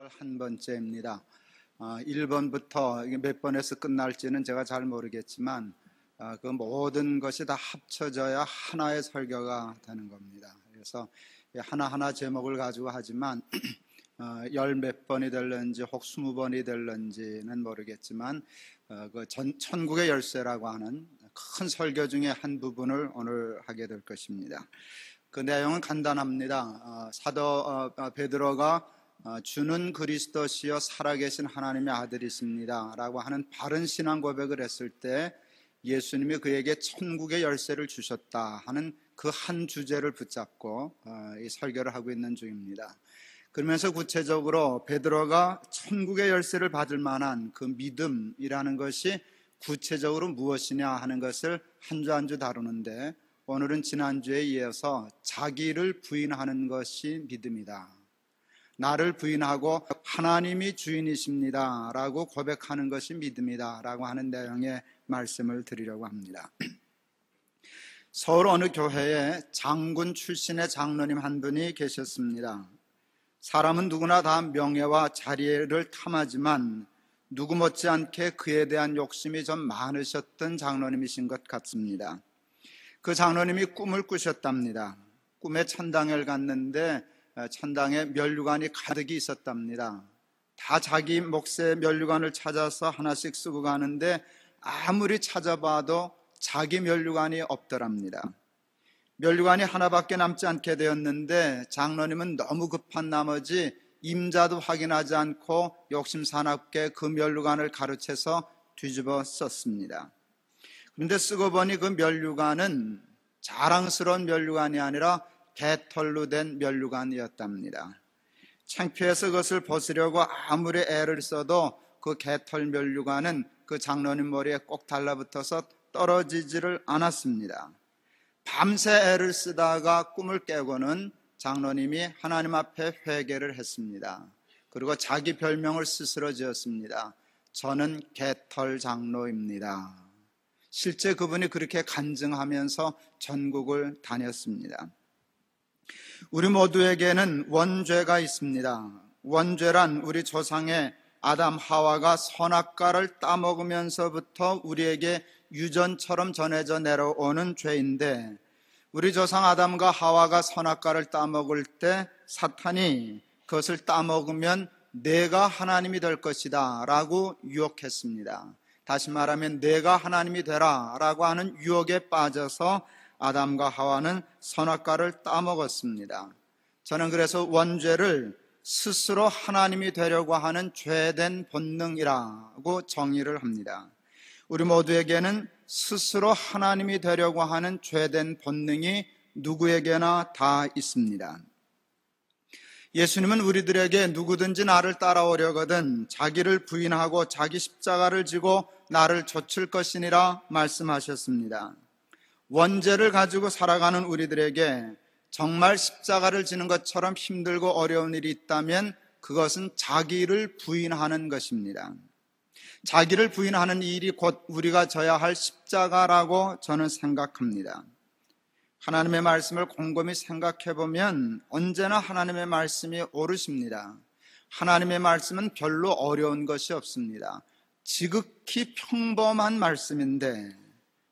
한 번째입니다. 1번부터 몇 번에서 끝날지는 제가 잘 모르겠지만 그 모든 것이 다 합쳐져야 하나의 설교가 되는 겁니다. 그래서 하나하나 제목을 가지고 하지만 열 몇 번이 될런지 혹 20번이 될런지는 모르겠지만 그 천국의 열쇠라고 하는 큰 설교 중에 한 부분을 오늘 하게 될 것입니다. 그 내용은 간단합니다. 사도 베드로가 주는 그리스도시여 살아계신 하나님의 아들이십니다 라고 하는 바른 신앙 고백을 했을 때 예수님이 그에게 천국의 열쇠를 주셨다 하는 그 한 주제를 붙잡고 이 설교를 하고 있는 중입니다. 그러면서 구체적으로 베드로가 천국의 열쇠를 받을 만한 그 믿음이라는 것이 구체적으로 무엇이냐 하는 것을 한 주 한 주 다루는데, 오늘은 지난주에 이어서 자기를 부인하는 것이 믿음이다, 나를 부인하고 하나님이 주인이십니다 라고 고백하는 것이 믿음이다 라고 하는 내용의 말씀을 드리려고 합니다. 서울 어느 교회에 장군 출신의 장로님 한 분이 계셨습니다. 사람은 누구나 다 명예와 자리를 탐하지만 누구 못지않게 그에 대한 욕심이 좀 많으셨던 장로님이신 것 같습니다. 그 장로님이 꿈을 꾸셨답니다. 꿈에 천당을 갔는데 천당에 면류관이 가득히 있었답니다. 다 자기 몫의 면류관을 찾아서 하나씩 쓰고 가는데 아무리 찾아봐도 자기 면류관이 없더랍니다. 면류관이 하나밖에 남지 않게 되었는데 장로님은 너무 급한 나머지 임자도 확인하지 않고 욕심사납게 그 면류관을 가로채서 뒤집어 썼습니다. 그런데 쓰고 보니 그 면류관은 자랑스러운 면류관이 아니라 개털로 된 면류관이었답니다. 창피해서 그것을 벗으려고 아무리 애를 써도 그 개털 면류관은 그 장로님 머리에 꼭 달라붙어서 떨어지지를 않았습니다. 밤새 애를 쓰다가 꿈을 깨고는 장로님이 하나님 앞에 회개를 했습니다. 그리고 자기 별명을 스스로 지었습니다. 저는 개털 장로입니다. 실제 그분이 그렇게 간증하면서 전국을 다녔습니다. 우리 모두에게는 원죄가 있습니다. 원죄란 우리 조상의 아담 하와가 선악과를 따먹으면서부터 우리에게 유전처럼 전해져 내려오는 죄인데, 우리 조상 아담과 하와가 선악과를 따먹을 때 사탄이 그것을 따먹으면 내가 하나님이 될 것이다 라고 유혹했습니다. 다시 말하면 내가 하나님이 되라 라고 하는 유혹에 빠져서 아담과 하와는 선악과를 따먹었습니다. 저는 그래서 원죄를 스스로 하나님이 되려고 하는 죄된 본능이라고 정의를 합니다. 우리 모두에게는 스스로 하나님이 되려고 하는 죄된 본능이 누구에게나 다 있습니다. 예수님은 우리들에게 누구든지 나를 따라오려거든 자기를 부인하고 자기 십자가를 지고 나를 좇을 것이니라 말씀하셨습니다. 원죄를 가지고 살아가는 우리들에게 정말 십자가를 지는 것처럼 힘들고 어려운 일이 있다면 그것은 자기를 부인하는 것입니다. 자기를 부인하는 일이 곧 우리가 져야 할 십자가라고 저는 생각합니다. 하나님의 말씀을 곰곰이 생각해 보면 언제나 하나님의 말씀이 옳으십니다. 하나님의 말씀은 별로 어려운 것이 없습니다. 지극히 평범한 말씀인데,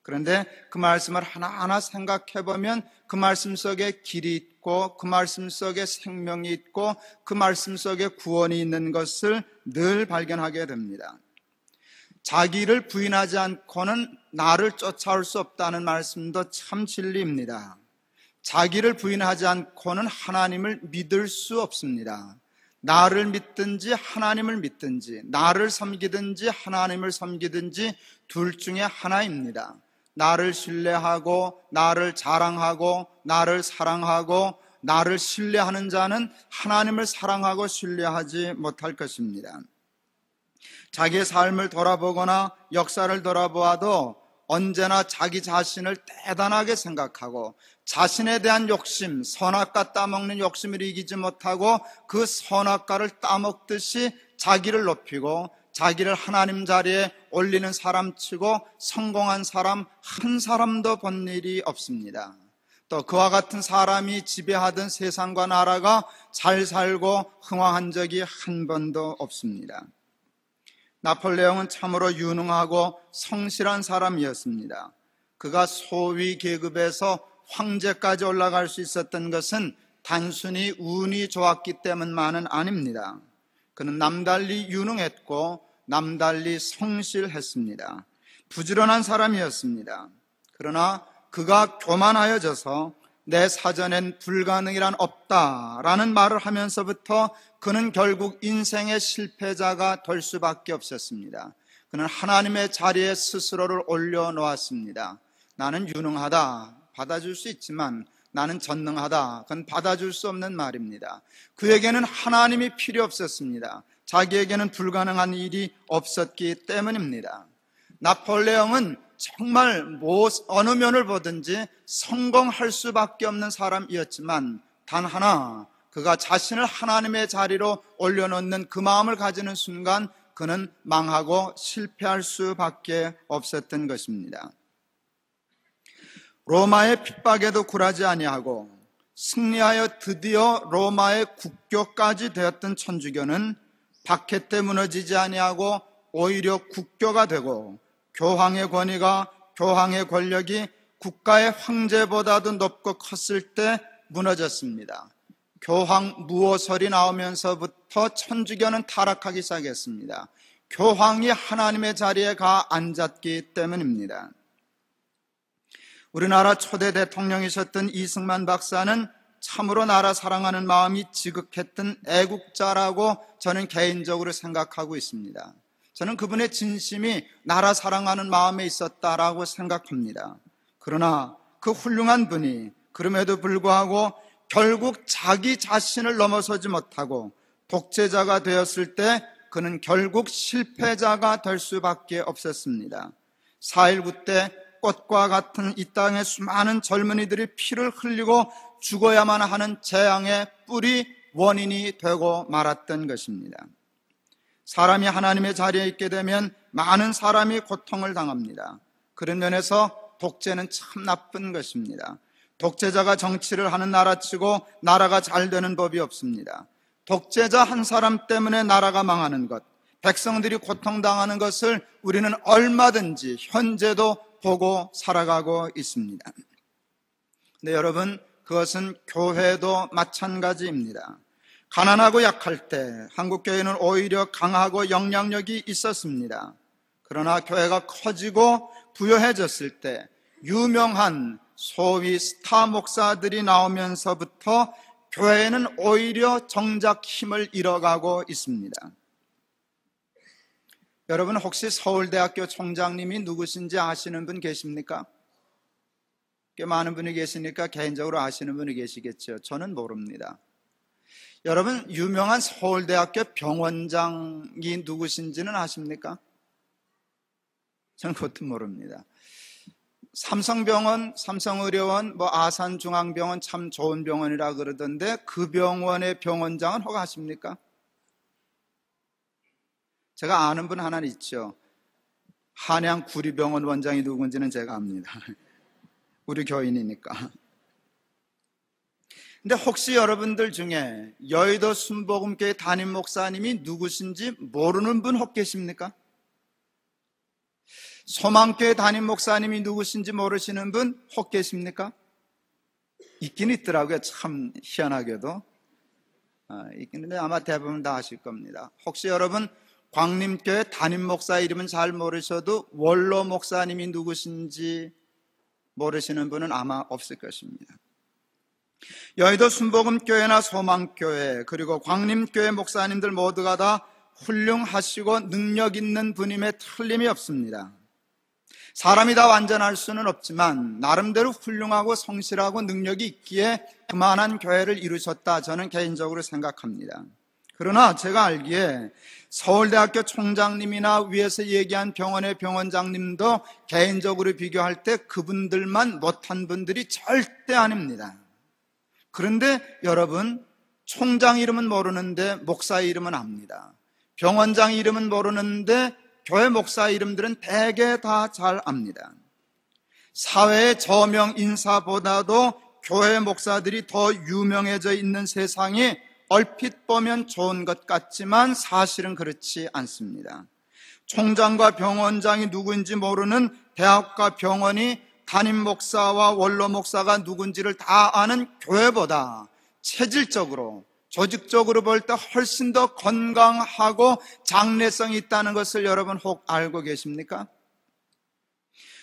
그런데 그 말씀을 하나하나 생각해 보면 그 말씀 속에 길이 있고 그 말씀 속에 생명이 있고 그 말씀 속에 구원이 있는 것을 늘 발견하게 됩니다. 자기를 부인하지 않고는 나를 쫓아올 수 없다는 말씀도 참 진리입니다. 자기를 부인하지 않고는 하나님을 믿을 수 없습니다. 나를 믿든지 하나님을 믿든지, 나를 섬기든지 하나님을 섬기든지 둘 중에 하나입니다. 나를 신뢰하고 나를 자랑하고 나를 사랑하고 나를 신뢰하는 자는 하나님을 사랑하고 신뢰하지 못할 것입니다. 자기의 삶을 돌아보거나 역사를 돌아보아도 언제나 자기 자신을 대단하게 생각하고 자신에 대한 욕심, 선악과 따먹는 욕심을 이기지 못하고 그 선악과를 따먹듯이 자기를 높이고 자기를 하나님 자리에 올리는 사람 치고 성공한 사람 한 사람도 본 일이 없습니다. 또 그와 같은 사람이 지배하던 세상과 나라가 잘 살고 흥왕한 적이 한 번도 없습니다. 나폴레옹은 참으로 유능하고 성실한 사람이었습니다. 그가 소위 계급에서 황제까지 올라갈 수 있었던 것은 단순히 운이 좋았기 때문만은 아닙니다. 그는 남달리 유능했고 남달리 성실했습니다. 부지런한 사람이었습니다. 그러나 그가 교만하여져서 내 사전엔 불가능이란 없다라는 말을 하면서부터 그는 결국 인생의 실패자가 될 수밖에 없었습니다. 그는 하나님의 자리에 스스로를 올려놓았습니다. 나는 유능하다, 받아줄 수 있지만 나는 전능하다, 그건 받아줄 수 없는 말입니다. 그에게는 하나님이 필요 없었습니다. 자기에게는 불가능한 일이 없었기 때문입니다. 나폴레옹은 정말 어느 면을 보든지 성공할 수밖에 없는 사람이었지만 단 하나, 그가 자신을 하나님의 자리로 올려놓는 그 마음을 가지는 순간 그는 망하고 실패할 수밖에 없었던 것입니다. 로마의 핍박에도 굴하지 아니하고 승리하여 드디어 로마의 국교까지 되었던 천주교는 박해 때 무너지지 아니하고 오히려 국교가 되고 교황의 권위가, 교황의 권력이 국가의 황제보다도 높고 컸을 때 무너졌습니다. 교황 무오설이 나오면서부터 천주교는 타락하기 시작했습니다. 교황이 하나님의 자리에 가 앉았기 때문입니다. 우리나라 초대 대통령이셨던 이승만 박사는 참으로 나라 사랑하는 마음이 지극했던 애국자라고 저는 개인적으로 생각하고 있습니다. 저는 그분의 진심이 나라 사랑하는 마음에 있었다라고 생각합니다. 그러나 그 훌륭한 분이 그럼에도 불구하고 결국 자기 자신을 넘어서지 못하고 독재자가 되었을 때 그는 결국 실패자가 될 수밖에 없었습니다. 4.19 때 꽃과 같은 이 땅의 수많은 젊은이들이 피를 흘리고 죽어야만 하는 재앙의 뿌리 원인이 되고 말았던 것입니다. 사람이 하나님의 자리에 있게 되면 많은 사람이 고통을 당합니다. 그런 면에서 독재는 참 나쁜 것입니다. 독재자가 정치를 하는 나라치고 나라가 잘 되는 법이 없습니다. 독재자 한 사람 때문에 나라가 망하는 것, 백성들이 고통당하는 것을 우리는 얼마든지 현재도 보고 살아가고 있습니다. 근데 여러분, 그것은 교회도 마찬가지입니다. 가난하고 약할 때 한국교회는 오히려 강하고 영향력이 있었습니다. 그러나 교회가 커지고 부유해졌을 때 유명한 소위 스타 목사들이 나오면서부터 교회는 오히려 정작 힘을 잃어가고 있습니다. 여러분, 혹시 서울대학교 총장님이 누구신지 아시는 분 계십니까? 꽤 많은 분이 계시니까 개인적으로 아시는 분이 계시겠죠. 저는 모릅니다. 여러분, 유명한 서울대학교 병원장이 누구신지는 아십니까? 저는 그것도 모릅니다. 삼성병원, 삼성의료원, 아산중앙병원 참 좋은 병원이라 그러던데 그 병원의 병원장은 혹 아십니까? 제가 아는 분 하나 있죠. 한양 구리병원 원장이 누군지는 제가 압니다. 우리 교인이니까. 근데 혹시 여러분들 중에 여의도 순복음교회 담임 목사님이 누구신지 모르는 분 혹 계십니까? 소망교회 담임 목사님이 누구신지 모르시는 분 혹 계십니까? 있긴 있더라고요. 참 희한하게도. 있긴 있는데 아마 대부분 다 아실 겁니다. 혹시 여러분 광림교회 담임 목사 이름은 잘 모르셔도 원로 목사님이 누구신지 모르시는 분은 아마 없을 것입니다. 여의도 순복음교회나 소망교회 그리고 광림교회 목사님들 모두가 다 훌륭하시고 능력 있는 분임에 틀림이 없습니다. 사람이 다 완전할 수는 없지만 나름대로 훌륭하고 성실하고 능력이 있기에 그만한 교회를 이루셨다 저는 개인적으로 생각합니다. 그러나 제가 알기에 서울대학교 총장님이나 위에서 얘기한 병원의 병원장님도 개인적으로 비교할 때 그분들만 못한 분들이 절대 아닙니다. 그런데 여러분, 총장 이름은 모르는데 목사 이름은 압니다. 병원장 이름은 모르는데 교회 목사 이름들은 대개 다 잘 압니다. 사회의 저명 인사보다도 교회 목사들이 더 유명해져 있는 세상이 얼핏 보면 좋은 것 같지만 사실은 그렇지 않습니다. 총장과 병원장이 누구인지 모르는 대학과 병원이 담임 목사와 원로 목사가 누군지를 다 아는 교회보다 체질적으로, 조직적으로 볼 때 훨씬 더 건강하고 장래성이 있다는 것을 여러분 혹 알고 계십니까?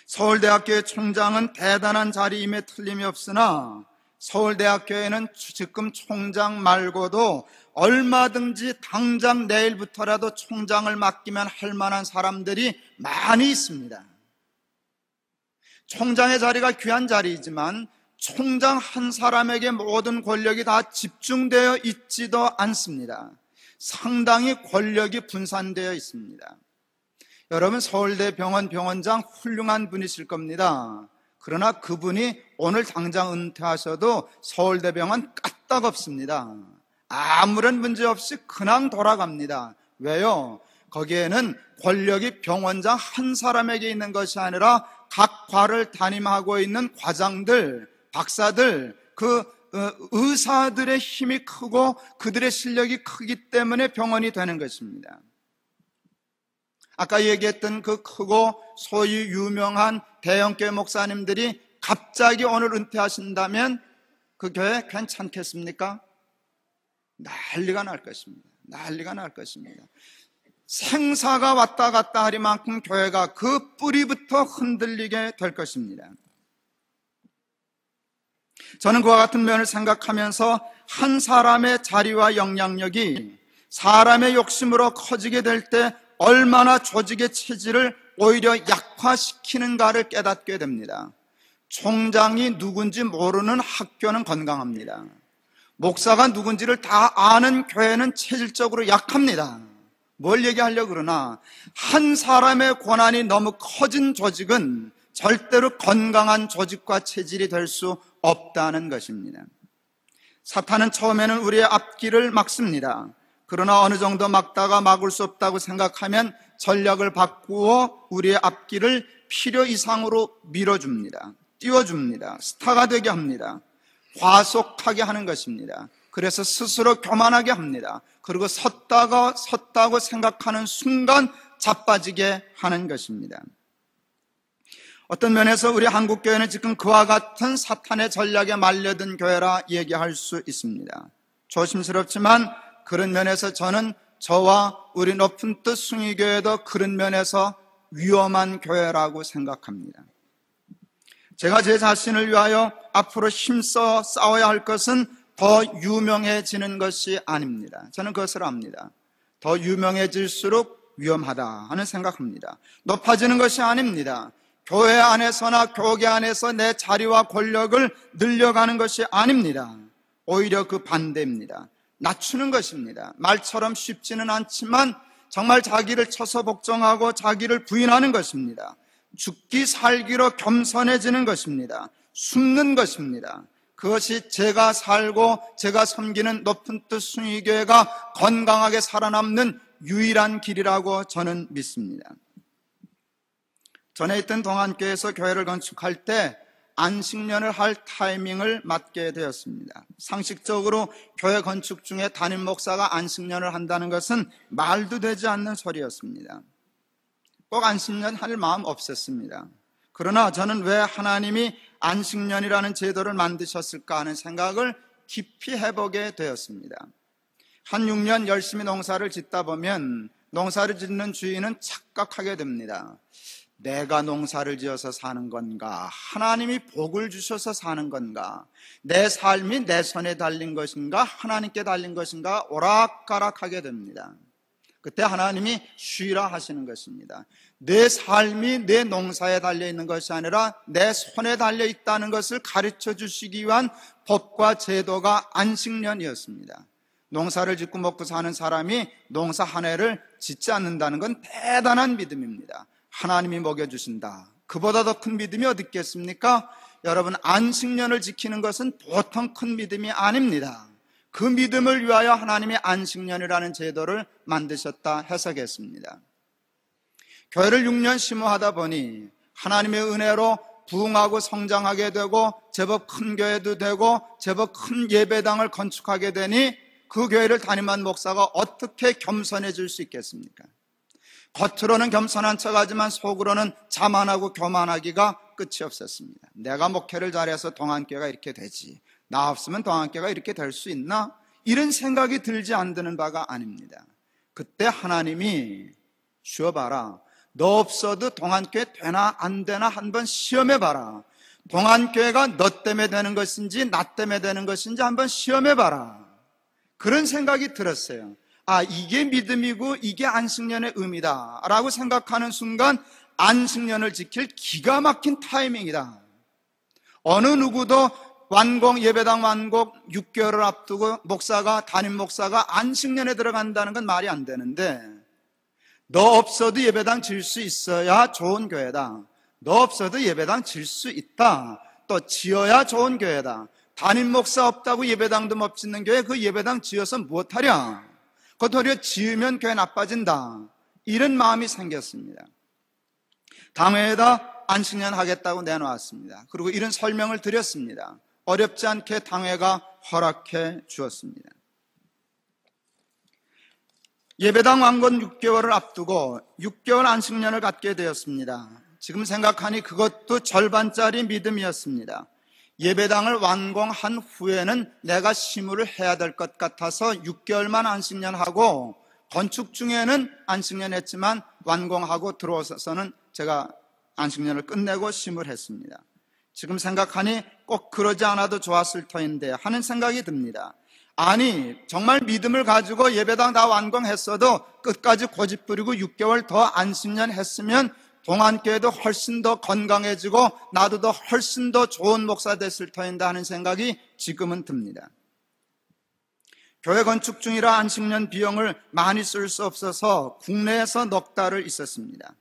서울대학교의 총장은 대단한 자리임에 틀림이 없으나 서울대학교에는 지금 총장 말고도 얼마든지 당장 내일부터라도 총장을 맡기면 할 만한 사람들이 많이 있습니다. 총장의 자리가 귀한 자리이지만 총장 한 사람에게 모든 권력이 다 집중되어 있지도 않습니다. 상당히 권력이 분산되어 있습니다. 여러분, 서울대 병원 병원장 훌륭한 분이실 겁니다. 그러나 그분이 오늘 당장 은퇴하셔도 서울대 병원 까딱없습니다. 아무런 문제 없이 그냥 돌아갑니다. 왜요? 거기에는 권력이 병원장 한 사람에게 있는 것이 아니라 각 과를 담임하고 있는 과장들, 박사들, 의사들의 힘이 크고 그들의 실력이 크기 때문에 병원이 되는 것입니다. 아까 얘기했던 그 크고 소위 유명한 대형교회 목사님들이 갑자기 오늘 은퇴하신다면 그 교회 괜찮겠습니까? 난리가 날 것입니다. 난리가 날 것입니다. 생사가 왔다 갔다 하리만큼 교회가 그 뿌리부터 흔들리게 될 것입니다. 저는 그와 같은 면을 생각하면서 한 사람의 자리와 영향력이 사람의 욕심으로 커지게 될 때 얼마나 조직의 체질을 오히려 약화시키는가를 깨닫게 됩니다. 총장이 누군지 모르는 학교는 건강합니다. 목사가 누군지를 다 아는 교회는 체질적으로 약합니다. 뭘 얘기하려고 그러나 한 사람의 권한이 너무 커진 조직은 절대로 건강한 조직과 체질이 될 수 없다는 것입니다. 사탄은 처음에는 우리의 앞길을 막습니다. 그러나 어느 정도 막다가 막을 수 없다고 생각하면 전략을 바꾸어 우리의 앞길을 필요 이상으로 밀어줍니다. 띄워줍니다. 스타가 되게 합니다. 과속하게 하는 것입니다. 그래서 스스로 교만하게 합니다. 그리고 섰다고 생각하는 순간 자빠지게 하는 것입니다. 어떤 면에서 우리 한국교회는 지금 그와 같은 사탄의 전략에 말려든 교회라 얘기할 수 있습니다. 조심스럽지만 그런 면에서 저는 저와 우리 높은 뜻 숭의교회도 그런 면에서 위험한 교회라고 생각합니다. 제가 제 자신을 위하여 앞으로 힘써 싸워야 할 것은 더 유명해지는 것이 아닙니다. 저는 그것을 압니다. 더 유명해질수록 위험하다 하는 생각합니다. 높아지는 것이 아닙니다. 교회 안에서나 교계 안에서 내 자리와 권력을 늘려가는 것이 아닙니다. 오히려 그 반대입니다. 낮추는 것입니다. 말처럼 쉽지는 않지만 정말 자기를 쳐서 복종하고 자기를 부인하는 것입니다. 죽기 살기로 겸손해지는 것입니다. 숨는 것입니다. 그것이 제가 살고 제가 섬기는 높은 뜻 숭의교회가 건강하게 살아남는 유일한 길이라고 저는 믿습니다. 전에 있던 동안교회에서 교회를 건축할 때 안식년을 할 타이밍을 맞게 되었습니다. 상식적으로 교회 건축 중에 담임 목사가 안식년을 한다는 것은 말도 되지 않는 소리였습니다. 꼭 안식년 할 마음 없었습니다. 그러나 저는 왜 하나님이 안식년이라는 제도를 만드셨을까 하는 생각을 깊이 해보게 되었습니다. 한 6년 열심히 농사를 짓다 보면 농사를 짓는 주인은 착각하게 됩니다. 내가 농사를 지어서 사는 건가? 하나님이 복을 주셔서 사는 건가? 내 삶이 내 손에 달린 것인가? 하나님께 달린 것인가? 오락가락하게 됩니다. 그때 하나님이 쉬라 하시는 것입니다. 내 삶이 내 농사에 달려있는 것이 아니라 내 손에 달려있다는 것을 가르쳐 주시기 위한 법과 제도가 안식년이었습니다. 농사를 짓고 먹고 사는 사람이 농사 한 해를 짓지 않는다는 건 대단한 믿음입니다. 하나님이 먹여주신다. 그보다 더 큰 믿음이 어디 있겠습니까? 여러분, 안식년을 지키는 것은 보통 큰 믿음이 아닙니다. 그 믿음을 위하여 하나님이 안식년이라는 제도를 만드셨다 해석했습니다. 교회를 6년 심호하다 보니 하나님의 은혜로 부흥하고 성장하게 되고 제법 큰 교회도 되고 제법 큰 예배당을 건축하게 되니 그 교회를 담임한 목사가 어떻게 겸손해질 수 있겠습니까? 겉으로는 겸손한 척하지만 속으로는 자만하고 교만하기가 끝이 없었습니다. 내가 목회를 잘해서 동안교회가 이렇게 되지, 나 없으면 동안교회가 이렇게 될 수 있나? 이런 생각이 들지 않는 바가 아닙니다. 그때 하나님이 쉬어봐라, 너 없어도 동안교회 되나 안 되나 한번 시험해봐라. 동안교회가 너 때문에 되는 것인지 나 때문에 되는 것인지 한번 시험해봐라. 그런 생각이 들었어요. 아, 이게 믿음이고 이게 안식년의 의미다 라고 생각하는 순간 안식년을 지킬 기가 막힌 타이밍이다. 어느 누구도 예배당 완공 6개월을 앞두고 담임 목사가 안식년에 들어간다는 건 말이 안 되는데, 너 없어도 예배당 질 수 있어야 좋은 교회다. 너 없어도 예배당 질 수 있다. 또 지어야 좋은 교회다. 담임 목사 없다고 예배당도 못 짓는 교회, 그 예배당 지어서 무엇하랴? 도리어 지으면 교회 나빠진다. 이런 마음이 생겼습니다. 당회에다 안식년 하겠다고 내놓았습니다. 그리고 이런 설명을 드렸습니다. 어렵지 않게 당회가 허락해 주었습니다. 예배당 완공 6개월을 앞두고 6개월 안식년을 갖게 되었습니다. 지금 생각하니 그것도 절반짜리 믿음이었습니다. 예배당을 완공한 후에는 내가 시무를 해야 될 것 같아서 6개월만 안식년 하고, 건축 중에는 안식년 했지만 완공하고 들어와서는 제가 안식년을 끝내고 시무를 했습니다. 지금 생각하니 꼭 그러지 않아도 좋았을 터인데 하는 생각이 듭니다. 아니, 정말 믿음을 가지고 예배당 다 완공했어도 끝까지 고집부리고 6개월 더 안식년 했으면 동안교회도 훨씬 더 건강해지고 나도 더 훨씬 더 좋은 목사 됐을 터인데 하는 생각이 지금은 듭니다. 교회 건축 중이라 안식년 비용을 많이 쓸 수 없어서 국내에서 넉 달을 있었습니다.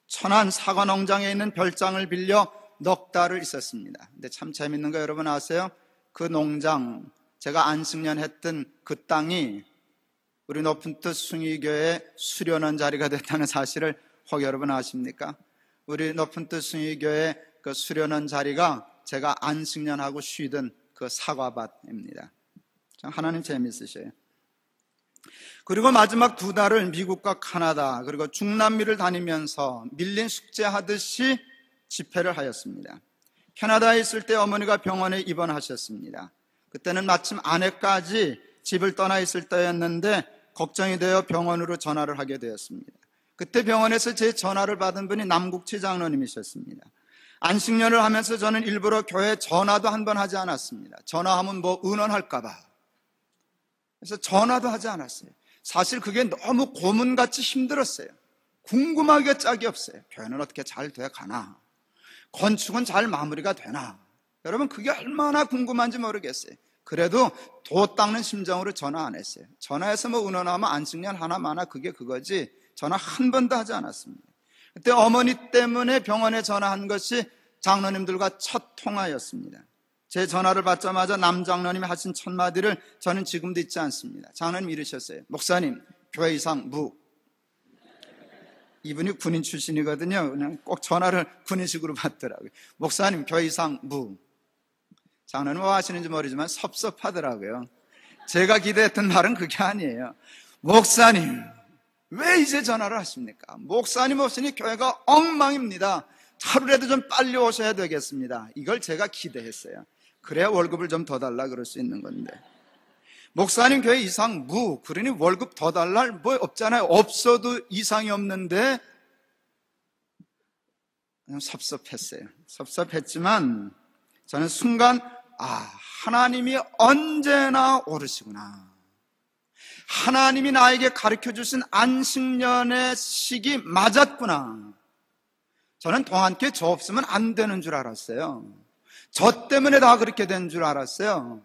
천안 사과 농장에 있는 별장을 빌려 넉 달을 있었습니다. 근데 참 재밌는 거 여러분 아세요? 그 농장, 제가 안식년 했던 그 땅이 우리 높은 뜻 숭의교회 수련원 자리가 됐다는 사실을 혹 여러분 아십니까? 우리 높은 뜻 숭의교회 그 수련원 자리가 제가 안식년하고 쉬던 그 사과밭입니다. 참 하나님 재미있으셔요. 그리고 마지막 2달을 미국과 카나다 그리고 중남미를 다니면서 밀린 숙제하듯이 집회를 하였습니다. 캐나다에 있을 때 어머니가 병원에 입원하셨습니다. 그때는 마침 아내까지 집을 떠나 있을 때였는데 걱정이 되어 병원으로 전화를 하게 되었습니다. 그때 병원에서 제 전화를 받은 분이 남국치 장로님이셨습니다. 안식년을 하면서 저는 일부러 교회 전화도 한 번 하지 않았습니다. 전화하면 뭐 의논할까 봐. 그래서 전화도 하지 않았어요. 사실 그게 너무 고문같이 힘들었어요. 궁금하게 짝이 없어요. 교회는 어떻게 잘 돼가나? 건축은 잘 마무리가 되나? 여러분 그게 얼마나 궁금한지 모르겠어요. 그래도 도 닦는 심정으로 전화 안 했어요. 전화해서 뭐 의논하면 안식년 하나 마나 그게 그거지 전화 한 번도 하지 않았습니다. 그때 어머니 때문에 병원에 전화한 것이 장로님들과 첫 통화였습니다. 제 전화를 받자마자 남 장로님이 하신 첫 마디를 저는 지금도 잊지 않습니다. 장로님 이러셨어요. 목사님, 교회 이상 무. 이분이 군인 출신이거든요. 그냥 꼭 전화를 군인식으로 받더라고요. 목사님, 교회 이상 무. 장로님 뭐 하시는지 모르지만 섭섭하더라고요. 제가 기대했던 말은 그게 아니에요. 목사님, 왜 이제 전화를 하십니까? 목사님 없으니 교회가 엉망입니다. 하루라도 좀 빨리 오셔야 되겠습니다. 이걸 제가 기대했어요. 그래야 월급을 좀 더 달라 그럴 수 있는 건데. 목사님 교회 이상 무, 그러니 월급 더 달랄 뭐 없잖아요. 없어도 이상이 없는데 그냥 섭섭했어요. 섭섭했지만 저는 순간 하나님이 언제나 옳으시구나. 하나님이 나에게 가르쳐 주신 안식년의 시기 맞았구나. 저는 동안교회 저 없으면 안 되는 줄 알았어요. 저 때문에 다 그렇게 된 줄 알았어요.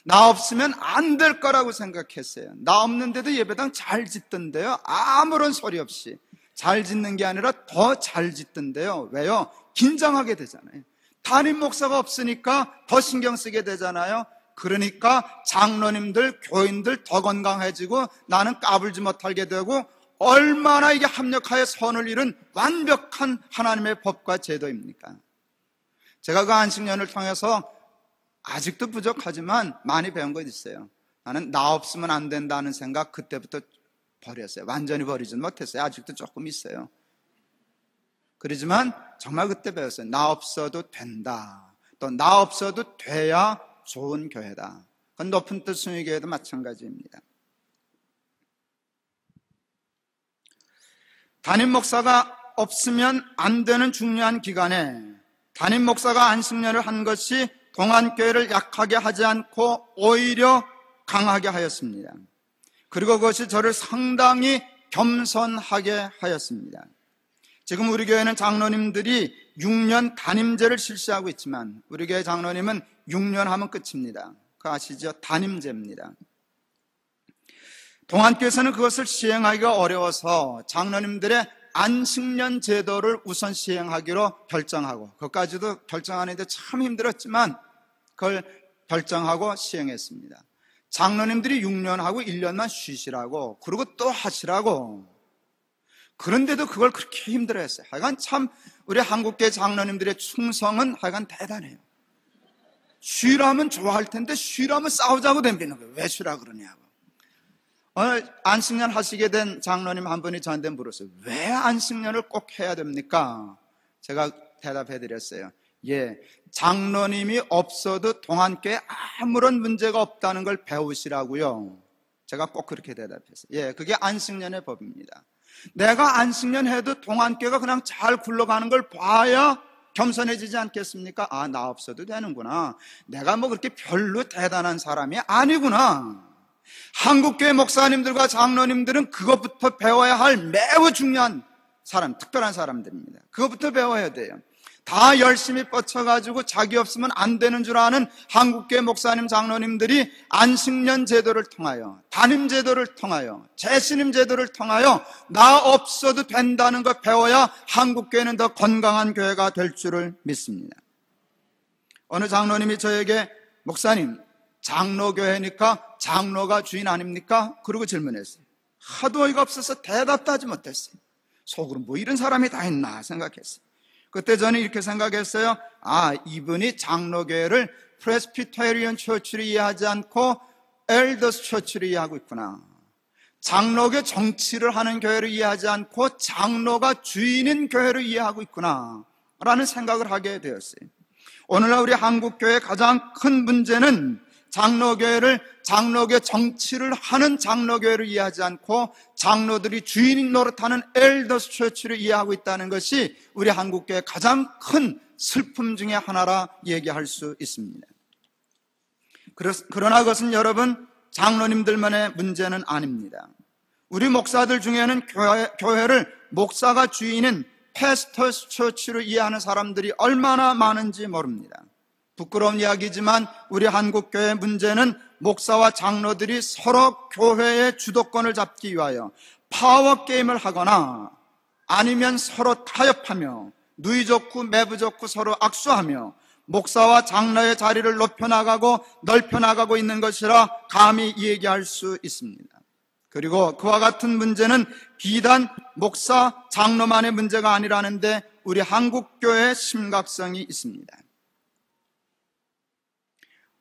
나 없으면 안 될 거라고 생각했어요. 나 없는데도 예배당 잘 짓던데요. 아무런 소리 없이 잘 짓는 게 아니라 더 잘 짓던데요. 왜요? 긴장하게 되잖아요. 담임 목사가 없으니까 더 신경 쓰게 되잖아요. 그러니까 장로님들, 교인들 더 건강해지고 나는 까불지 못하게 되고, 얼마나 이게 합력하여 선을 이룬 완벽한 하나님의 법과 제도입니까? 제가 그 안식년을 통해서 아직도 부족하지만 많이 배운 것 있어요. 나는 나 없으면 안 된다는 생각 그때부터 버렸어요. 완전히 버리진 못했어요. 아직도 조금 있어요. 그러지만 정말 그때 배웠어요. 나 없어도 된다. 또 나 없어도 돼야 좋은 교회다. 그건 높은 뜻 순위교회도 마찬가지입니다. 담임 목사가 없으면 안 되는 중요한 기간에 담임 목사가 안식년을 한 것이 동안교회를 약하게 하지 않고 오히려 강하게 하였습니다. 그리고 그것이 저를 상당히 겸손하게 하였습니다. 지금 우리 교회는 장로님들이 6년 담임제를 실시하고 있지만 우리 교회 장로님은 6년 하면 끝입니다. 그거 아시죠? 담임제입니다. 동안교회에서는 그것을 시행하기가 어려워서 장로님들의 안식년 제도를 우선 시행하기로 결정하고, 그것까지도 결정하는데 참 힘들었지만 그걸 결정하고 시행했습니다. 장로님들이 6년 하고 1년만 쉬시라고, 그리고 또 하시라고. 그런데도 그걸 그렇게 힘들어했어요. 하여간 참 우리 한국계 장로님들의 충성은 하여간 대단해요. 쉬라면 좋아할 텐데 쉬라면 싸우자고 덤비는 거예요. 왜 쉬라 그러냐고. 오늘 안식년 하시게 된 장로님 한 분이 저한테 물었어요. 왜 안식년을 꼭 해야 됩니까? 제가 대답해 드렸어요. 예, 장로님이 없어도 동안교회에 아무런 문제가 없다는 걸 배우시라고요. 제가 꼭 그렇게 대답했어요. 예, 그게 안식년의 법입니다. 내가 안식년 해도 동안교회가 그냥 잘 굴러가는 걸 봐야 겸손해지지 않겠습니까? 아, 나 없어도 되는구나. 내가 뭐 그렇게 별로 대단한 사람이 아니구나. 한국교회 목사님들과 장로님들은 그것부터 배워야 할 매우 중요한 사람, 특별한 사람들입니다. 그것부터 배워야 돼요. 다 열심히 뻗쳐가지고 자기 없으면 안 되는 줄 아는 한국교회 목사님, 장로님들이 안식년 제도를 통하여, 담임 제도를 통하여, 재신임 제도를 통하여 나 없어도 된다는 걸 배워야 한국교회는 더 건강한 교회가 될 줄을 믿습니다. 어느 장로님이 저에게 목사님, 장로교회니까 장로가 주인 아닙니까? 그러고 질문했어요. 하도 어이가 없어서 대답도 하지 못했어요. 속으로 뭐 이런 사람이 다 있나 생각했어요. 그때 저는 이렇게 생각했어요. 아, 이분이 장로교회를 프레스피테리언 처치를 이해하지 않고 엘더스 처치를 이해하고 있구나. 장로교 정치를 하는 교회를 이해하지 않고 장로가 주인인 교회를 이해하고 있구나 라는 생각을 하게 되었어요. 오늘날 우리 한국교회의 가장 큰 문제는 장로교 정치를 하는 장로교회를 이해하지 않고 장로들이 주인 노릇하는 엘더스 처치를 이해하고 있다는 것이 우리 한국교회의 가장 큰 슬픔 중에 하나라 얘기할 수 있습니다. 그러나 그것은 여러분 장로님들만의 문제는 아닙니다. 우리 목사들 중에는 교회를 목사가 주인인 패스터스 처치로 이해하는 사람들이 얼마나 많은지 모릅니다. 부끄러운 이야기지만 우리 한국교회의 문제는 목사와 장로들이 서로 교회의 주도권을 잡기 위하여 파워게임을 하거나 아니면 서로 타협하며 누이 좋고 매부 좋고 서로 악수하며 목사와 장로의 자리를 높여나가고 넓혀나가고 있는 것이라 감히 얘기할 수 있습니다. 그리고 그와 같은 문제는 비단 목사, 장로만의 문제가 아니라는데 우리 한국교회의 심각성이 있습니다.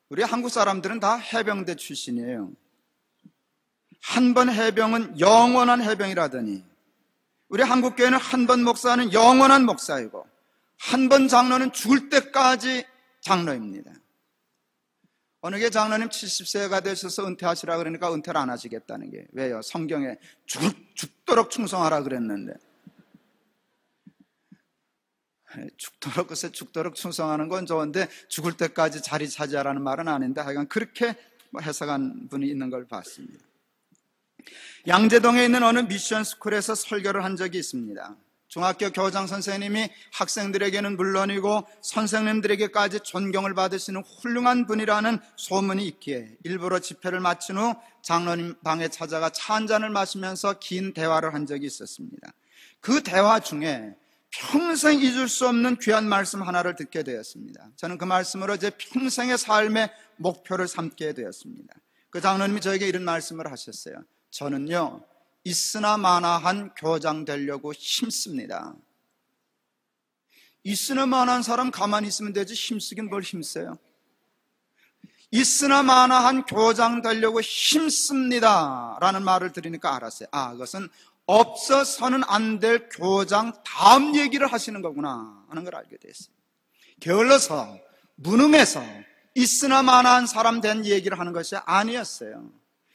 우리 한국 사람들은 다 해병대 출신이에요. 한 번 해병은 영원한 해병이라더니 우리 한국교회는 한 번 목사는 영원한 목사이고 한 번 장로는 죽을 때까지 장로입니다. 어느 게 장로님 70세가 되셔서 은퇴하시라 그러니까 은퇴를 안 하시겠다는 게 왜요? 성경에 죽도록 충성하라 그랬는데 죽도록, 글쎄 죽도록 충성하는 건 좋은데 죽을 때까지 자리 차지하라는 말은 아닌데 하여간 그렇게 해석한 분이 있는 걸 봤습니다. 양재동에 있는 어느 미션 스쿨에서 설교를 한 적이 있습니다. 중학교 교장 선생님이 학생들에게는 물론이고 선생님들에게까지 존경을 받으시는 훌륭한 분이라는 소문이 있기에 일부러 집회를 마친 후 장로님 방에 찾아가 차 한 잔을 마시면서 긴 대화를 한 적이 있었습니다. 그 대화 중에 평생 잊을 수 없는 귀한 말씀 하나를 듣게 되었습니다. 저는 그 말씀으로 제 평생의 삶의 목표를 삼게 되었습니다. 그 장로님이 저에게 이런 말씀을 하셨어요. 저는요 있으나 마나한 교장 되려고 힘씁니다. 있으나 마나한 사람 가만히 있으면 되지 힘쓰긴 뭘 힘써요. 있으나 마나한 교장 되려고 힘씁니다 라는 말을 들으니까 알았어요. 그것은 없어서는 안 될 교장 다음 얘기를 하시는 거구나 하는 걸 알게 됐어요. 게을러서 무능해서 있으나 마나한 사람 된 얘기를 하는 것이 아니었어요.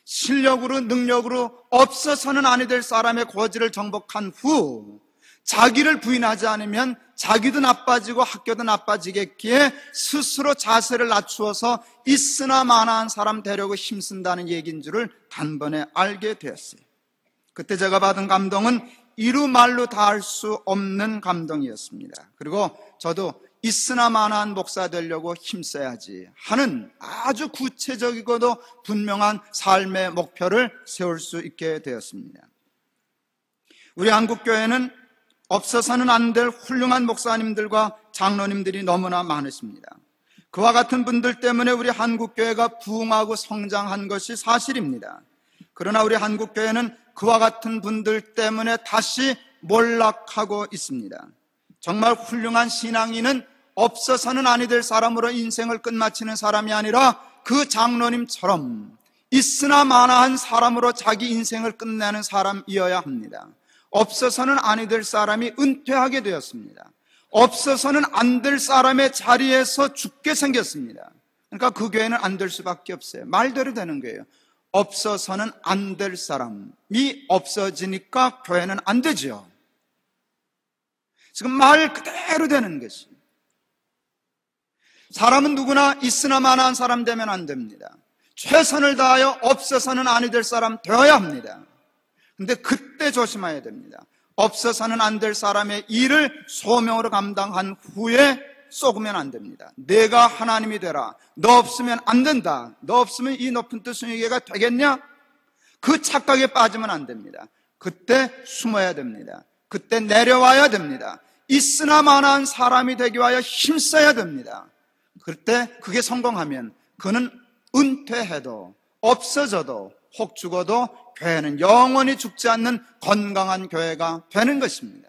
실력으로 능력으로 없어서는 아니 될 사람의 고지를 정복한 후 자기를 부인하지 않으면 자기도 나빠지고 학교도 나빠지겠기에 스스로 자세를 낮추어서 있으나 마나한 사람 되려고 힘쓴다는 얘기인 줄을 단번에 알게 되었어요. 그때 제가 받은 감동은 이루 말로 다 할 수 없는 감동이었습니다. 그리고 저도 있으나 마나한 목사 되려고 힘써야지 하는 아주 구체적이고도 분명한 삶의 목표를 세울 수 있게 되었습니다. 우리 한국교회는 없어서는 안 될 훌륭한 목사님들과 장로님들이 너무나 많으십니다. 그와 같은 분들 때문에 우리 한국교회가 부흥하고 성장한 것이 사실입니다. 그러나 우리 한국교회는 그와 같은 분들 때문에 다시 몰락하고 있습니다. 정말 훌륭한 신앙인은 없어서는 아니 될 사람으로 인생을 끝마치는 사람이 아니라 그 장로님처럼 있으나 마나한 사람으로 자기 인생을 끝내는 사람이어야 합니다. 없어서는 아니 될 사람이 은퇴하게 되었습니다. 없어서는 안 될 사람의 자리에서 죽게 생겼습니다. 그러니까 그 교회는 안 될 수밖에 없어요. 말대로 되는 거예요. 없어서는 안 될 사람이 없어지니까 교회는 안 되죠. 지금 말 그대로 되는 것이. 사람은 누구나 있으나 마나한 사람 되면 안 됩니다. 최선을 다하여 없어서는 아니 될 사람 되어야 합니다. 근데 그때 조심해야 됩니다. 없어서는 안 될 사람의 일을 소명으로 감당한 후에 쏘으면 안 됩니다. 내가 하나님이 되라. 너 없으면 안 된다. 너 없으면 이 높은 뜻 순위계가 되겠냐? 그 착각에 빠지면 안 됩니다. 그때 숨어야 됩니다. 그때 내려와야 됩니다. 있으나 마나한 사람이 되기 위하여 힘써야 됩니다. 그때 그게 성공하면 그는 은퇴해도 없어져도 혹 죽어도 교회는 영원히 죽지 않는 건강한 교회가 되는 것입니다.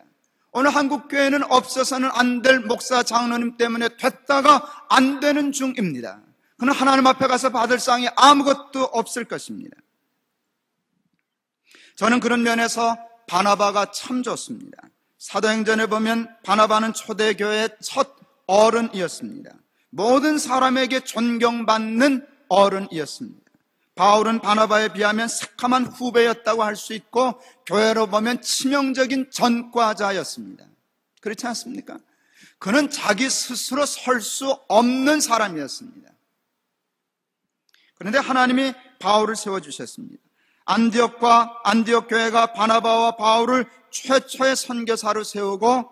오늘 한국교회는 없어서는 안 될 목사 장로님 때문에 됐다가 안 되는 중입니다. 그는 하나님 앞에 가서 받을 상이 아무것도 없을 것입니다. 저는 그런 면에서 바나바가 참 좋습니다. 사도행전에 보면 바나바는 초대교회의 첫 어른이었습니다. 모든 사람에게 존경받는 어른이었습니다. 바울은 바나바에 비하면 새카만 후배였다고 할 수 있고 교회로 보면 치명적인 전과자였습니다. 그렇지 않습니까? 그는 자기 스스로 설 수 없는 사람이었습니다. 그런데 하나님이 바울을 세워주셨습니다. 안디옥 교회가 바나바와 바울을 최초의 선교사로 세우고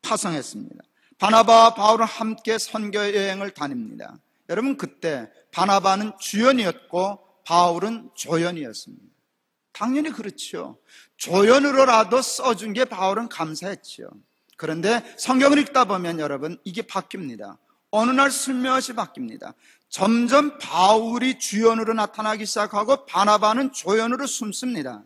파송했습니다. 바나바와 바울은 함께 선교 여행을 다닙니다. 여러분, 그때 바나바는 주연이었고 바울은 조연이었습니다. 당연히 그렇죠. 조연으로라도 써준 게 바울은 감사했죠. 그런데 성경을 읽다 보면 여러분 이게 바뀝니다. 어느 날 슬며시 바뀝니다. 점점 바울이 주연으로 나타나기 시작하고 바나바는 조연으로 숨습니다.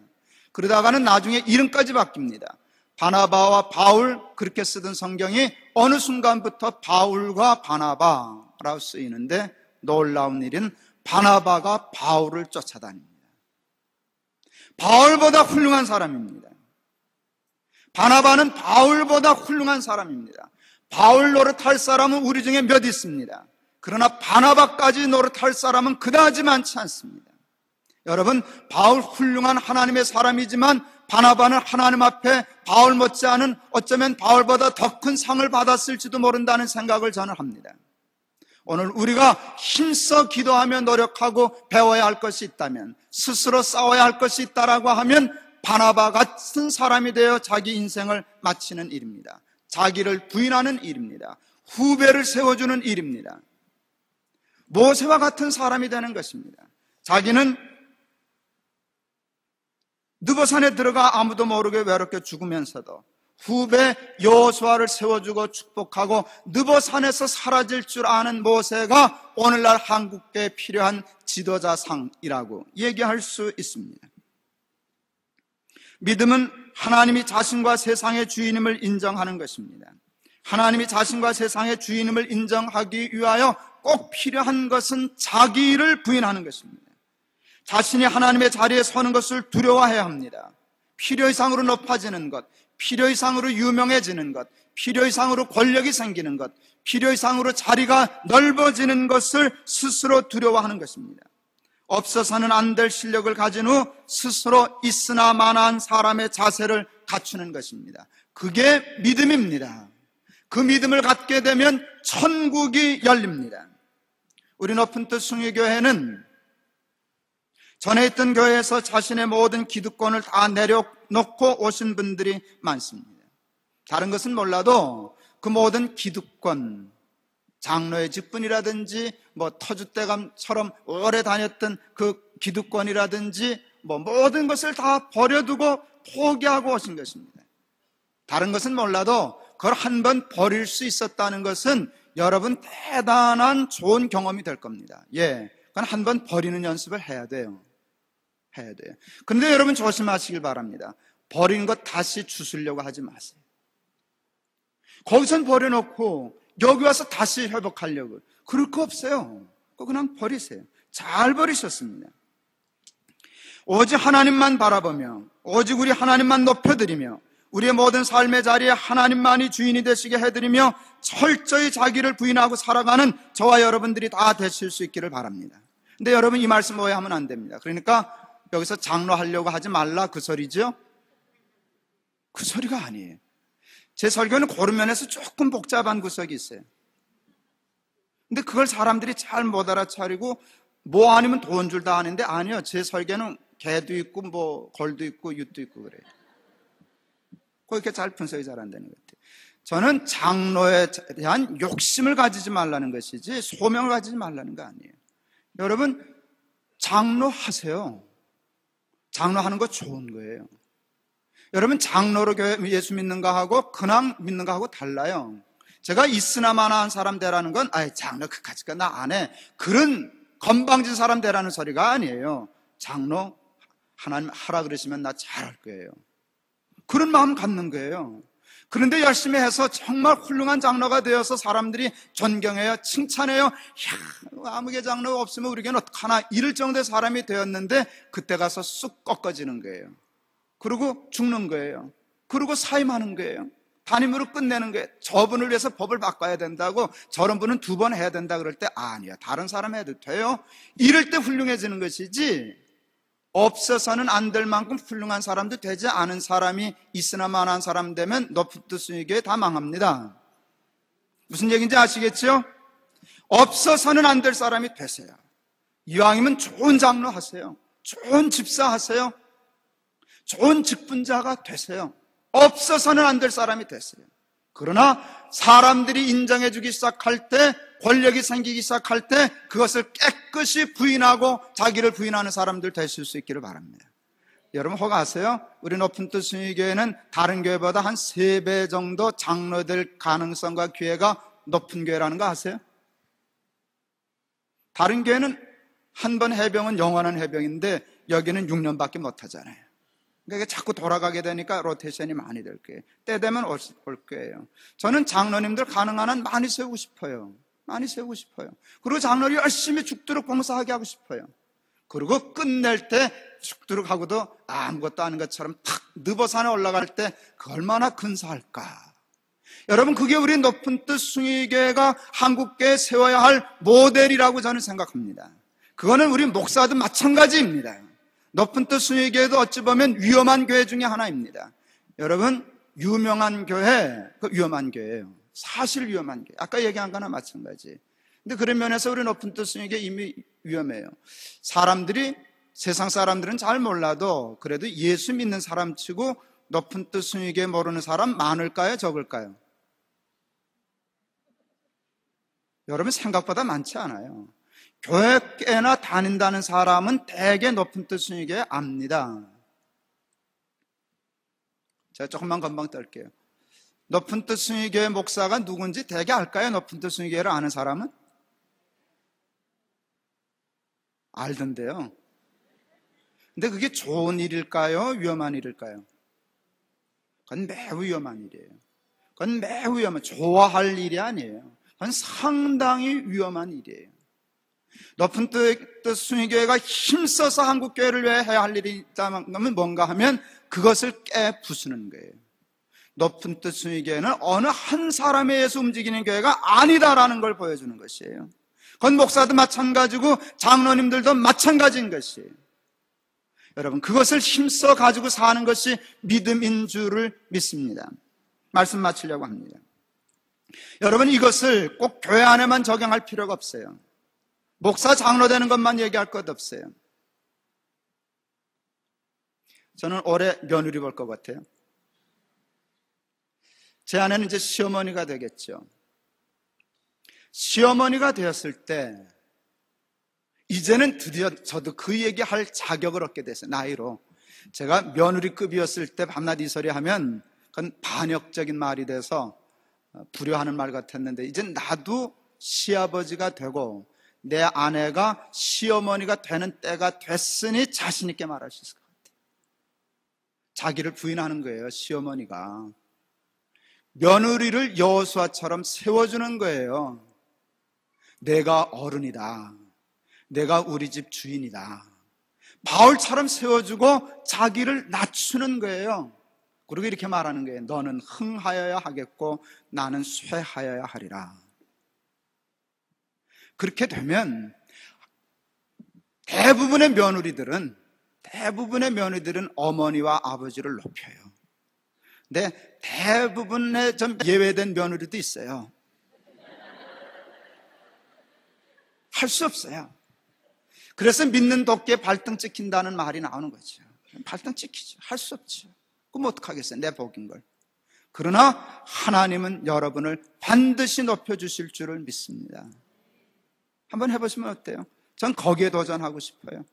그러다가는 나중에 이름까지 바뀝니다. 바나바와 바울 그렇게 쓰던 성경이 어느 순간부터 바울과 바나바라고 쓰이는데 놀라운 일은 바나바가 바울을 쫓아다닙니다. 바울보다 훌륭한 사람입니다. 바나바는 바울보다 훌륭한 사람입니다. 바울 노릇할 사람은 우리 중에 몇 있습니다. 그러나 바나바까지 노릇할 사람은 그다지 많지 않습니다. 여러분, 바울 훌륭한 하나님의 사람이지만 바나바는 하나님 앞에 바울 못지않은 어쩌면 바울보다 더 큰 상을 받았을지도 모른다는 생각을 저는 합니다. 오늘 우리가 힘써 기도하며 노력하고 배워야 할 것이 있다면, 스스로 싸워야 할 것이 있다라고 하면 바나바 같은 사람이 되어 자기 인생을 마치는 일입니다. 자기를 부인하는 일입니다. 후배를 세워주는 일입니다. 모세와 같은 사람이 되는 것입니다. 자기는 느보산에 들어가 아무도 모르게 외롭게 죽으면서도 후배 여호수아를 세워주고 축복하고 느보산에서 사라질 줄 아는 모세가 오늘날 한국교회에 필요한 지도자상이라고 얘기할 수 있습니다. 믿음은 하나님이 자신과 세상의 주인임을 인정하는 것입니다. 하나님이 자신과 세상의 주인임을 인정하기 위하여 꼭 필요한 것은 자기를 부인하는 것입니다. 자신이 하나님의 자리에 서는 것을 두려워해야 합니다. 필요 이상으로 높아지는 것, 필요 이상으로 유명해지는 것, 필요 이상으로 권력이 생기는 것, 필요 이상으로 자리가 넓어지는 것을 스스로 두려워하는 것입니다. 없어서는 안 될 실력을 가진 후 스스로 있으나 마나한 사람의 자세를 갖추는 것입니다. 그게 믿음입니다. 그 믿음을 갖게 되면 천국이 열립니다. 우리 높은 뜻 숭유교회는 전에 있던 교회에서 자신의 모든 기득권을 다 내려놓고 오신 분들이 많습니다. 다른 것은 몰라도 그 모든 기득권, 장로의 직분이라든지 터줏대감처럼 오래 다녔던 그 기득권이라든지 모든 것을 다 버려두고 포기하고 오신 것입니다. 다른 것은 몰라도 그걸 한 번 버릴 수 있었다는 것은 여러분 대단한 좋은 경험이 될 겁니다. 그건 한 번 버리는 연습을 해야 돼요. 그런데 여러분 조심하시길 바랍니다. 버린 것 다시 주우려고 하지 마세요. 거기선 버려놓고 여기 와서 다시 회복하려고 그럴 거 없어요. 그냥 버리세요. 잘 버리셨습니다. 오직 하나님만 바라보며 오직 우리 하나님만 높여드리며 우리의 모든 삶의 자리에 하나님만이 주인이 되시게 해드리며 철저히 자기를 부인하고 살아가는 저와 여러분들이 다 되실 수 있기를 바랍니다. 근데 여러분 이 말씀 오해하면 안 됩니다. 그러니까 여기서 장로 하려고 하지 말라 그 소리죠? 그 소리가 아니에요. 제 설교는 그런 면에서 조금 복잡한 구석이 있어요. 근데 그걸 사람들이 잘 못 알아차리고 뭐 아니면 돈 줄 다 하는데 아니요. 제 설교는 개도 있고 걸도 있고 윷도 있고 그래요. 그렇게 잘 분석이 잘 안 되는 것 같아요. 저는 장로에 대한 욕심을 가지지 말라는 것이지 소명을 가지지 말라는 거 아니에요. 여러분 장로 하세요. 장로하는 거 좋은 거예요. 여러분 장로로 예수 믿는 거하고 그냥 믿는 거하고 달라요. 제가 있으나 마나한 사람 되라는 건 장로 그까짓 나 안 해 그런 건방진 사람 되라는 소리가 아니에요. 장로 하나님 하라 그러시면 나 잘할 거예요. 그런 마음 갖는 거예요. 그런데 열심히 해서 정말 훌륭한 장로가 되어서 사람들이 존경해요, 칭찬해요. 아무개 장로가 없으면 우리에게는 어떡하나 이럴 정도의 사람이 되었는데 그때 가서 쑥 꺾어지는 거예요. 그리고 죽는 거예요. 그리고 사임하는 거예요. 담임으로 끝내는 거예요. 저분을 위해서 법을 바꿔야 된다고, 저런 분은 2번 해야 된다 그럴 때 아니요, 다른 사람 해도 돼요. 이럴 때 훌륭해지는 것이지 없어서는 안 될 만큼 훌륭한 사람도 되지 않은 사람이 있으나 마나한 사람 되면 높은 뜻 교회 다 망합니다. 무슨 얘기인지 아시겠죠? 없어서는 안 될 사람이 되세요. 이왕이면 좋은 장로 하세요. 좋은 집사 하세요. 좋은 직분자가 되세요. 없어서는 안 될 사람이 되세요. 그러나 사람들이 인정해주기 시작할 때, 권력이 생기기 시작할 때 그것을 깨끗이 부인하고 자기를 부인하는 사람들 되실 수 있기를 바랍니다. 여러분 혹 아세요? 우리 높은 뜻 순위교회는 다른 교회보다 한 3배 정도 장로될 가능성과 기회가 높은 교회라는 거 아세요? 다른 교회는 한 번 해병은 영원한 해병인데 여기는 6년밖에 못 하잖아요. 그러니까 자꾸 돌아가게 되니까 로테이션이 많이 될 거예요. 때 되면 올 거예요. 저는 장로님들 가능한 한 많이 세우고 싶어요. 많이 세우고 싶어요. 그리고 장로를 열심히 죽도록 봉사하게 하고 싶어요. 그리고 끝낼 때 죽도록 하고도 아무것도 아닌 것처럼 탁 느버산에 올라갈 때 그 얼마나 근사할까. 여러분 그게 우리 높은 뜻 숭의교회가 한국교회에 세워야 할 모델이라고 저는 생각합니다. 그거는 우리 목사도 마찬가지입니다. 높은 뜻 숭의교회도 어찌 보면 위험한 교회 중에 하나입니다. 여러분 유명한 교회, 그 위험한 교회예요. 사실 위험한 교회. 아까 얘기한 거나 마찬가지. 근데 그런 면에서 우리 높은 뜻 숭의교회 이미 위험해요. 사람들이, 세상 사람들은 잘 몰라도 그래도 예수 믿는 사람 치고 높은 뜻 숭의교회 모르는 사람 많을까요? 적을까요? 여러분 생각보다 많지 않아요. 교회 꽤나 다닌다는 사람은 대개 높은 뜻 숭의교회 압니다. 제가 조금만 건방 떨게요. 높은 뜻 숭의교회 목사가 누군지 대개 알까요? 높은 뜻 숭의교회를 아는 사람은? 알던데요. 근데 그게 좋은 일일까요? 위험한 일일까요? 그건 매우 위험한 일이에요. 그건 매우 위험한, 좋아할 일이 아니에요. 그건 상당히 위험한 일이에요. 높은 뜻 순위교회가 힘써서 한국교회를 왜 해야 할 일이 있다면 뭔가 하면 그것을 깨부수는 거예요. 높은 뜻 순위교회는 어느 한 사람에 의해서 움직이는 교회가 아니다라는 걸 보여주는 것이에요. 그건 목사도 마찬가지고 장로님들도 마찬가지인 것이에요. 여러분, 그것을 힘써 가지고 사는 것이 믿음인 줄을 믿습니다. 말씀 마치려고 합니다. 여러분, 이것을 꼭 교회 안에만 적용할 필요가 없어요. 목사 장로 되는 것만 얘기할 것 없어요. 저는 올해 며느리 볼 것 같아요. 제 아내는 이제 시어머니가 되겠죠. 시어머니가 되었을 때 이제는 드디어 저도 그 얘기할 자격을 얻게 됐어요. 나이로. 제가 며느리급이었을 때 밤낮 이 소리 하면 그건 반역적인 말이 돼서 불효하는 말 같았는데, 이제 나도 시아버지가 되고 내 아내가 시어머니가 되는 때가 됐으니 자신 있게 말할 수 있을 것 같아요. 자기를 부인하는 거예요. 시어머니가 며느리를 여호수아처럼 세워주는 거예요. 내가 어른이다. 내가 우리 집 주인이다. 바울처럼 세워주고 자기를 낮추는 거예요. 그리고 이렇게 말하는 거예요. 너는 흥하여야 하겠고 나는 쇠하여야 하리라. 그렇게 되면 대부분의 며느리들은 어머니와 아버지를 높여요. 근데 대부분의 좀 예외된 며느리도 있어요. 할 수 없어요. 그래서 믿는 도끼에 발등 찍힌다는 말이 나오는 거죠. 발등 찍히죠. 할 수 없죠. 그럼 어떡하겠어요? 내 복인 걸. 그러나 하나님은 여러분을 반드시 높여주실 줄을 믿습니다. 한번 해보시면 어때요? 전 거기에 도전하고 싶어요.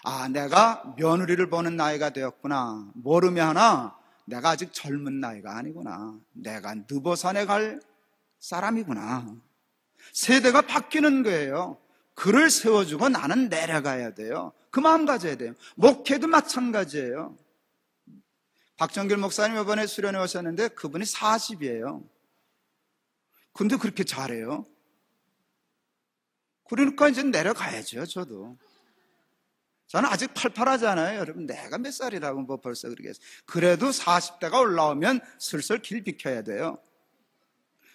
아, 내가 며느리를 보는 나이가 되었구나. 모르면 하나, 내가 아직 젊은 나이가 아니구나. 내가 느보산에 갈 사람이구나. 세대가 바뀌는 거예요. 그를 세워주고 나는 내려가야 돼요. 그 마음 가져야 돼요. 목회도 마찬가지예요. 박정길 목사님 이번에 수련회 오셨는데 그분이 40이에요. 근데 그렇게 잘해요. 그러니까 이제 내려가야죠. 저도. 저는 아직 팔팔하잖아요. 여러분, 내가 몇 살이라고 뭐 벌써 그러겠어요. 그래도 40대가 올라오면 슬슬 길 비켜야 돼요.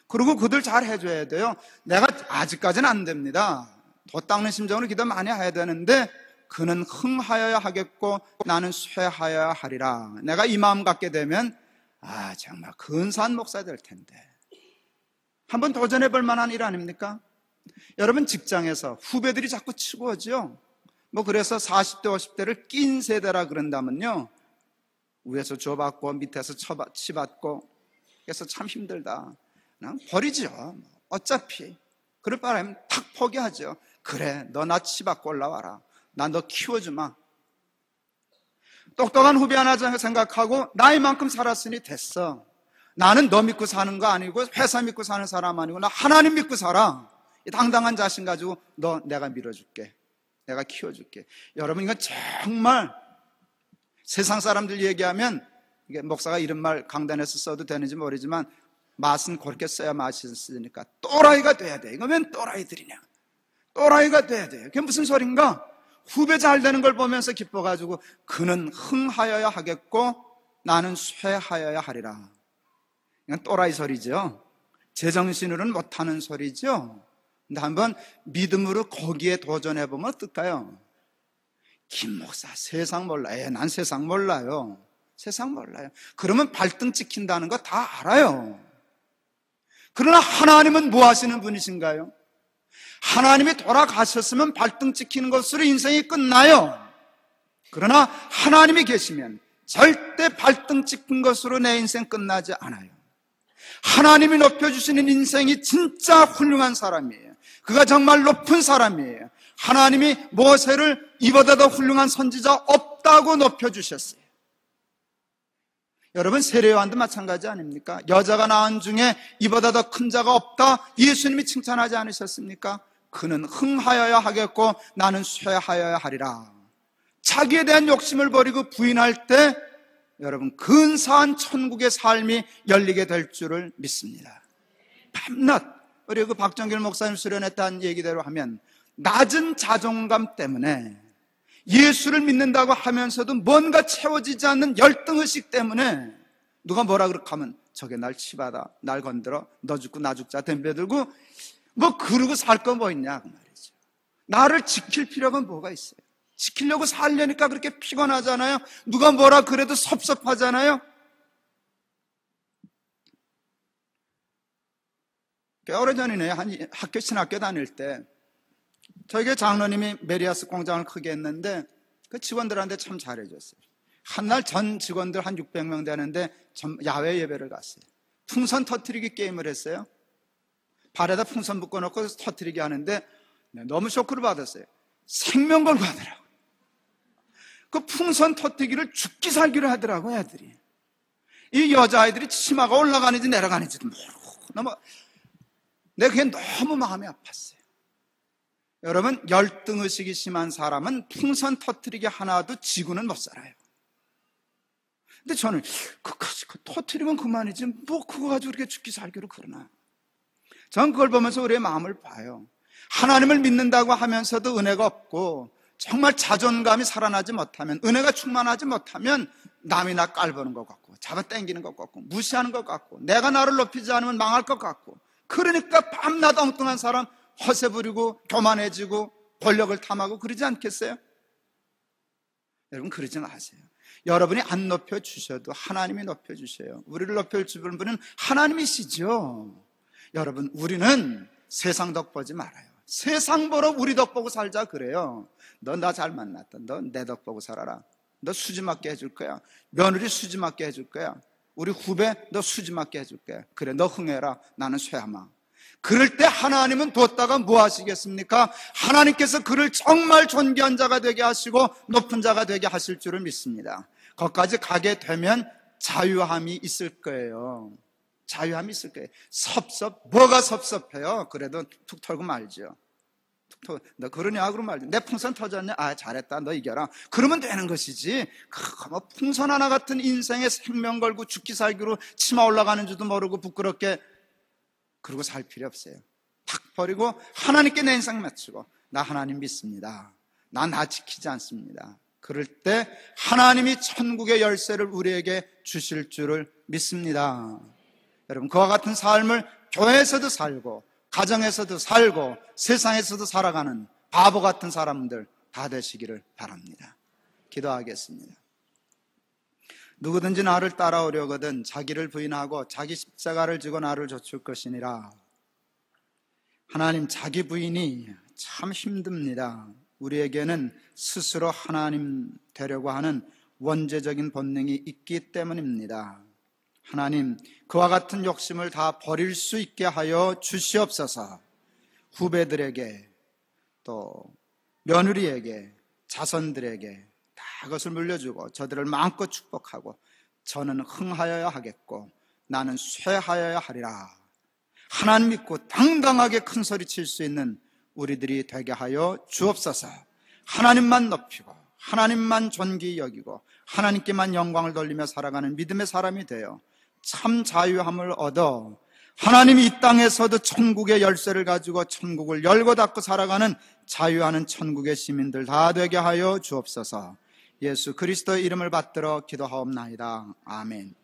그리고 그들 잘 해줘야 돼요. 내가 아직까지는 안 됩니다. 도 닦는 심정으로 기도 많이 해야 되는데 그는 흥하여야 하겠고 나는 쇠하여야 하리라. 내가 이 마음 갖게 되면 정말 근사한 목사 될 텐데. 한번 도전해 볼 만한 일 아닙니까? 여러분, 직장에서 후배들이 자꾸 치고 오죠. 뭐 그래서 40대 50대를 낀 세대라 그런다면요, 위에서 줘받고 밑에서 치받고 그래서 참 힘들다. 그냥 버리죠. 어차피 그럴 바에는 탁 포기하죠. 그래, 너 나 치받고 올라와라. 나 너 키워주마. 똑똑한 후배 하나 생각하고 나이만큼 살았으니 됐어. 나는 너 믿고 사는 거 아니고 회사 믿고 사는 사람 아니고 나 하나님 믿고 살아. 이 당당한 자신 가지고 너 내가 밀어줄게. 내가 키워줄게. 여러분, 이건 정말 세상 사람들 얘기하면, 이게 목사가 이런 말 강단에서 써도 되는지 모르지만 맛은 그렇게 써야 맛이 있으니까 또라이가 돼야 돼. 이거 웬 또라이들이냐. 또라이가 돼야 돼. 그게 무슨 소린가? 후배 잘 되는 걸 보면서 기뻐가지고 그는 흥하여야 하겠고 나는 쇠하여야 하리라. 이건 또라이 소리죠. 제정신으로는 못하는 소리죠. 근데 한번 믿음으로 거기에 도전해보면 어떨까요? 김 목사 세상 몰라요. 난 세상 몰라요. 세상 몰라요. 그러면 발등 찍힌다는 거 다 알아요. 그러나 하나님은 뭐 하시는 분이신가요? 하나님이 돌아가셨으면 발등 찍히는 것으로 인생이 끝나요. 그러나 하나님이 계시면 절대 발등 찍힌 것으로 내 인생 끝나지 않아요. 하나님이 높여주시는 인생이 진짜 훌륭한 사람이에요. 그가 정말 높은 사람이에요. 하나님이 모세를 이보다 더 훌륭한 선지자 없다고 높여주셨어요. 여러분, 세례요한도 마찬가지 아닙니까? 여자가 낳은 중에 이보다 더 큰 자가 없다, 예수님이 칭찬하지 않으셨습니까? 그는 흥하여야 하겠고 나는 쇠하여야 하리라. 자기에 대한 욕심을 버리고 부인할 때 여러분 근사한 천국의 삶이 열리게 될 줄을 믿습니다. 밤낮 우리 그 박정길 목사님 수련했다는 얘기대로 하면 낮은 자존감 때문에 예수를 믿는다고 하면서도 뭔가 채워지지 않는 열등의식 때문에 누가 뭐라 그렇게 하면 저게 날 치받아, 날 건드려, 너 죽고 나 죽자 덤벼들고 뭐 그러고 살 거 뭐 있냐 그 말이죠. 나를 지킬 필요가 뭐가 있어요? 지키려고 살려니까 그렇게 피곤하잖아요. 누가 뭐라 그래도 섭섭하잖아요. 꽤 오래전이네요. 한 신학교 다닐 때 저에게 장로님이 메리아스 공장을 크게 했는데 그 직원들한테 참 잘해줬어요. 한날 전 직원들 한 600명 되는데 야외 예배를 갔어요. 풍선 터뜨리기 게임을 했어요. 발에다 풍선 묶어놓고 터뜨리기 하는데 너무 쇼크를 받았어요. 생명 걸고 하더라고요. 그 풍선 터뜨기를 죽기 살기로 하더라고요, 애들이. 이 여자아이들이 치마가 올라가는지 내려가는지도 모르고 내가 그게 너무 마음이 아팠어요. 여러분, 열등의식이 심한 사람은 풍선 터뜨리기 하나도 지구는 못 살아요. 근데 저는 그까지 터뜨리면 그만이지 뭐 그거 가지고 이렇게 죽기 살기로 그러나. 전 그걸 보면서 우리의 마음을 봐요. 하나님을 믿는다고 하면서도 은혜가 없고 정말 자존감이 살아나지 못하면, 은혜가 충만하지 못하면 남이 나 깔보는 것 같고 잡아당기는 것 같고 무시하는 것 같고 내가 나를 높이지 않으면 망할 것 같고, 그러니까 밤낮 엉뚱한 사람 허세 부리고 교만해지고 권력을 탐하고 그러지 않겠어요? 여러분 그러지 마세요. 여러분이 안 높여주셔도 하나님이 높여주셔요. 우리를 높여주는 분은 하나님이시죠. 여러분 우리는 세상 덕 보지 말아요. 세상 보러 우리 덕 보고 살자 그래요. 너 나 잘 만났다. 너 내 덕 보고 살아라. 너 수지 맞게 해줄 거야. 며느리 수지 맞게 해줄 거야. 우리 후배 너 수지 맞게 해줄 거야. 그래 너 흥해라. 나는 쇠하마. 그럴 때 하나님은 뒀다가 뭐 하시겠습니까? 하나님께서 그를 정말 존귀한 자가 되게 하시고 높은 자가 되게 하실 줄을 믿습니다. 거기까지 가게 되면 자유함이 있을 거예요. 자유함이 있을 거예요. 뭐가 섭섭해요? 그래도 툭 털고 말죠. 너 그러냐 그러면 말죠. 내 풍선 터졌냐? 아 잘했다 너 이겨라. 그러면 되는 것이지. 뭐 풍선 하나 같은 인생에 생명 걸고 죽기 살기로 치마 올라가는 줄도 모르고 부끄럽게 그러고 살 필요 없어요. 탁 버리고 하나님께 내 인생 맞추고 나 하나님 믿습니다. 나 지키지 않습니다. 그럴 때 하나님이 천국의 열쇠를 우리에게 주실 줄을 믿습니다. 여러분 그와 같은 삶을 교회에서도 살고 가정에서도 살고 세상에서도 살아가는 바보 같은 사람들 다 되시기를 바랍니다. 기도하겠습니다. 누구든지 나를 따라오려거든 자기를 부인하고 자기 십자가를 지고 나를 좇을 것이니라. 하나님, 자기 부인이 참 힘듭니다. 우리에게는 스스로 하나님 되려고 하는 원죄적인 본능이 있기 때문입니다. 하나님, 그와 같은 욕심을 다 버릴 수 있게 하여 주시옵소서. 후배들에게 또 며느리에게 자손들에게 다 그것을 물려주고 저들을 마음껏 축복하고 저는 흥하여야 하겠고 나는 쇠하여야 하리라. 하나님 믿고 당당하게 큰 소리 칠 수 있는 우리들이 되게 하여 주옵소서. 하나님만 높이고 하나님만 존귀히 여기고 하나님께만 영광을 돌리며 살아가는 믿음의 사람이 되어 참 자유함을 얻어 하나님이 이 땅에서도 천국의 열쇠를 가지고 천국을 열고 닫고 살아가는 자유하는 천국의 시민들 다 되게 하여 주옵소서. 예수 그리스도의 이름을 받들어 기도하옵나이다. 아멘.